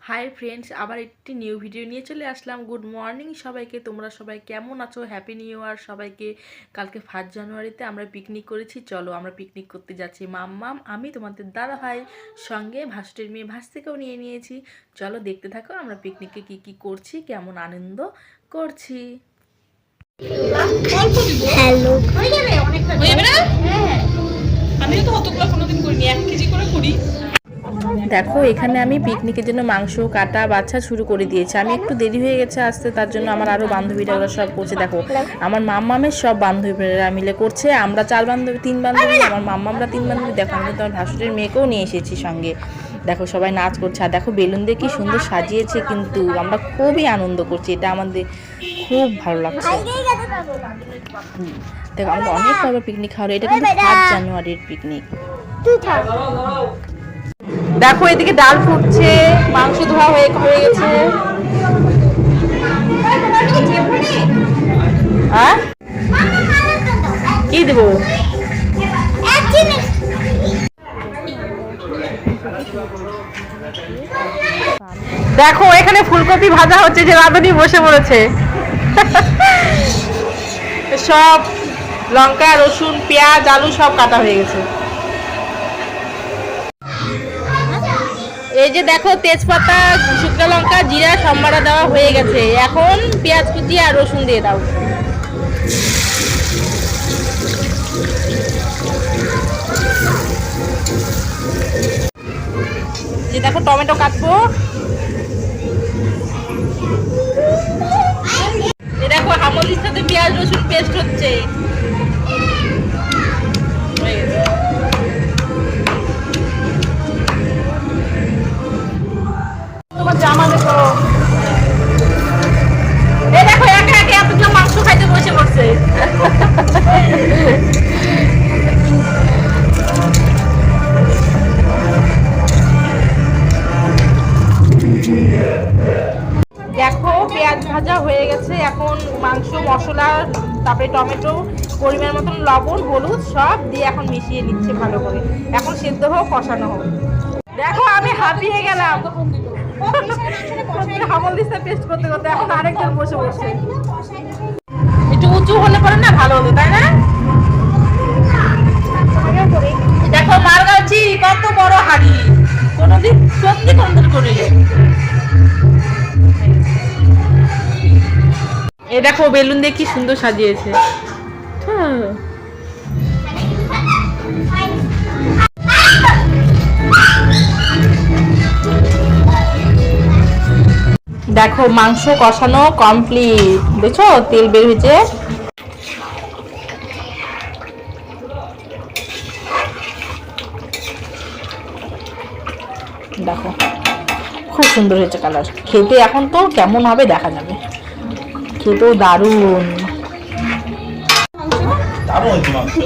Hi friends, আবার একটি new video নিয়ে চলে আসলাম। গুড মর্নিং সবাইকে। তোমরা সবাই কেমন আছো? হ্যাপি নিউ ইয়ার সবাইকে। কালকে 1 জানুয়ারিতে আমরা পিকনিক করেছি। চলো আমরা পিকনিক করতে যাচ্ছি। মাম্মাম, আমি তোমাদের দাদা ভাই, সঙ্গে ভাসুরের মেয়ে ভাস্তিকেও নিয়ে নিয়েছি। চলো দেখতে থাকো আমরা পিকনিকে কি কি করছি, কেমন আনন্দ করছি। হ্যালো, আমিও তো অতগুলো কোনোদিন করিনি, 1 কেজি করে করি। দেখো এখানে আমি পিকনিকের জন্য মাংস কাটা বাছা শুরু করে দিয়েছি। আমি একটু দেরি হয়ে গেছে আসতে, তার জন্য আমার আরও বান্ধবীরা ওরা সব করছে। দেখো আমার মাম্মামের সব বান্ধবীরা মিলে করছে। আমরা 3 বান্ধবী, আমার মাম্মামরা 3 বান্ধবী। দেখো আমি তো আমার ভাসুরের মেয়েকেও নিয়ে এসেছি সঙ্গে। দেখো সবাই নাচ করছে, আর দেখো বেলুন দিয়ে কি সুন্দর সাজিয়েছে। কিন্তু আমরা খুবই আনন্দ করছি, এটা আমাদের খুব ভালো লাগছে। দেখো আমাদের অনেক কবে পিকনিক খাওয়া, এটা কিন্তু 5 জানুয়ারির পিকনিক। দেখো এদিকে ডাল ফুটছে, মাংস ধোয়া হয়ে গেছে। হ্যাঁ কি দেবো? দেখো এখানে ফুলকপি ভাজা হচ্ছে, যে রাঁধুনি বসে পড়েছে। সব লঙ্কা রসুন পেঁয়াজ আলু সব কাটা হয়ে গেছে। এই যে দেখো তেজপাতা শুকনো লঙ্কা জিরা সম্বারা দেওয়া হয়ে গেছে। এখন পেঁয়াজ কুচি আর রসুন দিয়ে দাও। যে দেখো টমেটো কাটবো। এই দেখো হামলির সাথে পেঁয়াজ রসুন পেস্ট হচ্ছে। তোমার জামা দেখো। এই দেখো একা একা এতগুলো মাংস খাইতে বসে পড়ছে। দেখো পেঁয়াজ ভাজা হয়ে গেছে। এখন মাংস মশলা তারপরে টমেটো পরিমাণ মতন লবণ হলুদ সব দিয়ে এখন মিশিয়ে নিচ্ছে ভালো করে। এখন সেদ্ধ হোক কষানো হোক। দেখো আমি হাঁপিয়ে গেলাম হামল দিস্তা পেস্ট করতে করতে। এখন আরেকজন বসে বসে। একটু উঁচু হলে পরে না ভালো হতো, তাই না? দেখো মারগাছি কত বড় হাড়ি, কোনদিন সত্যি কোনদিন করি। এ দেখো বেলুন দিয়ে কি সুন্দর সাজিয়েছে। দেখো মাংস কষানো কমপ্লিট, দেখছো তেল বের হয়েছে। দেখো খুব সুন্দর হয়েছে কালার। খেতে এখন তো কেমন হবে দেখা যাবে। খেতেও দারুণ।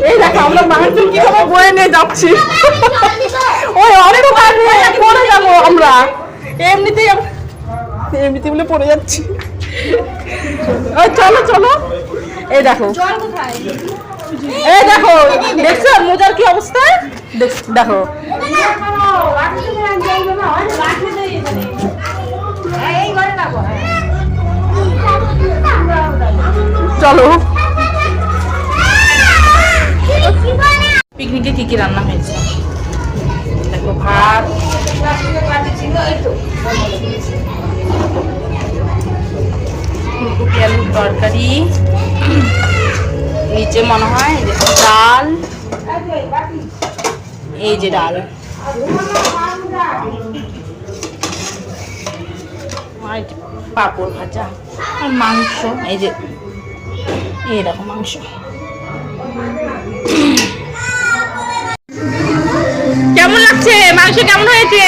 এই দেখো আমরা মাংস কিভাবে বয়ে নিয়ে যাচ্ছি। ওই অনেক পড়ে যাবো আমরা, এমনিতেই বলে পড়ে যাচ্ছি। চলো চলো। এই দেখো দেখছো মোজার কি অবস্থা। দেখো চলো। পিকনিকে কি কি রান্না হয়েছে দেখো। ভাত, ফুলকপি আলুর তরকারি, নিচে মনে হয় ডাল, এই যে ডাল, পাঁপড় ভাজা আর মাংস। এই যে এইরকম মাংস। কেমন লাগছে? মাংস কেমন হয়েছে?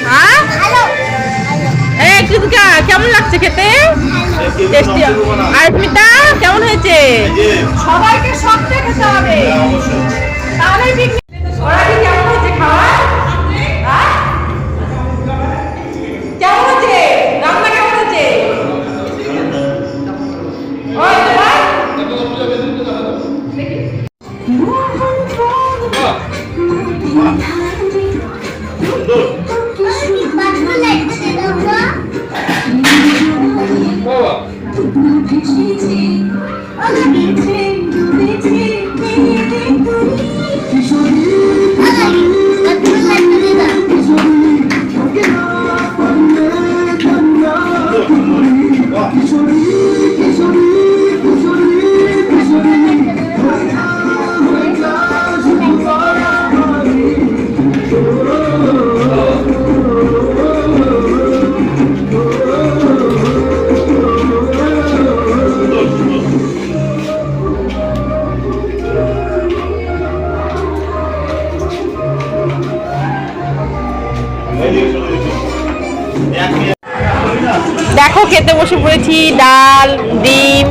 হ্যাঁ কেমন লাগছে খেতে? টেস্টি। আর মিতা কেমন হয়েছে? সবাইকে সবটা খেতে হবে, তাহলে ওরা কি কেমন হয়েছে খাওয়া? কেমন হয়েছে রান্না? কেমন হয়েছে? দেখি দেখো খেতে বসে পড়েছি, ডাল, ডিম,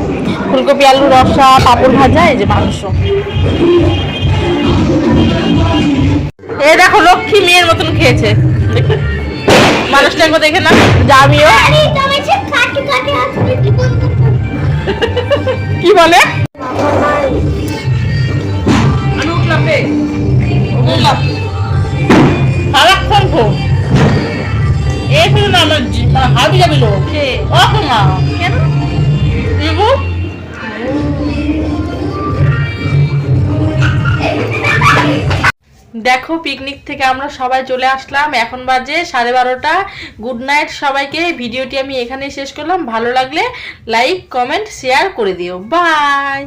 ফুলকপি আলু রসা, পাঁপড় ভাজা, এই যে মাংস। এ দেখো লক্ষ্মী মেয়ের মতন খেয়েছে, মানুষটাকে দেখে না যা আমিও। কি বলে আমি উঠলাম রে, উঠলাম। সারাক্ষণ খুব এই শুধু না আমার হাবি যাবি লোক না কেন? দেখো পিকনিক থেকে আমরা সবাই চলে আসলাম, এখন বাজে 12:30। গুড নাইট সবাইকে। ভিডিওটি আমি এখানেই শেষ করলাম। ভালো লাগলে লাইক কমেন্ট শেয়ার করে দিও। বাই।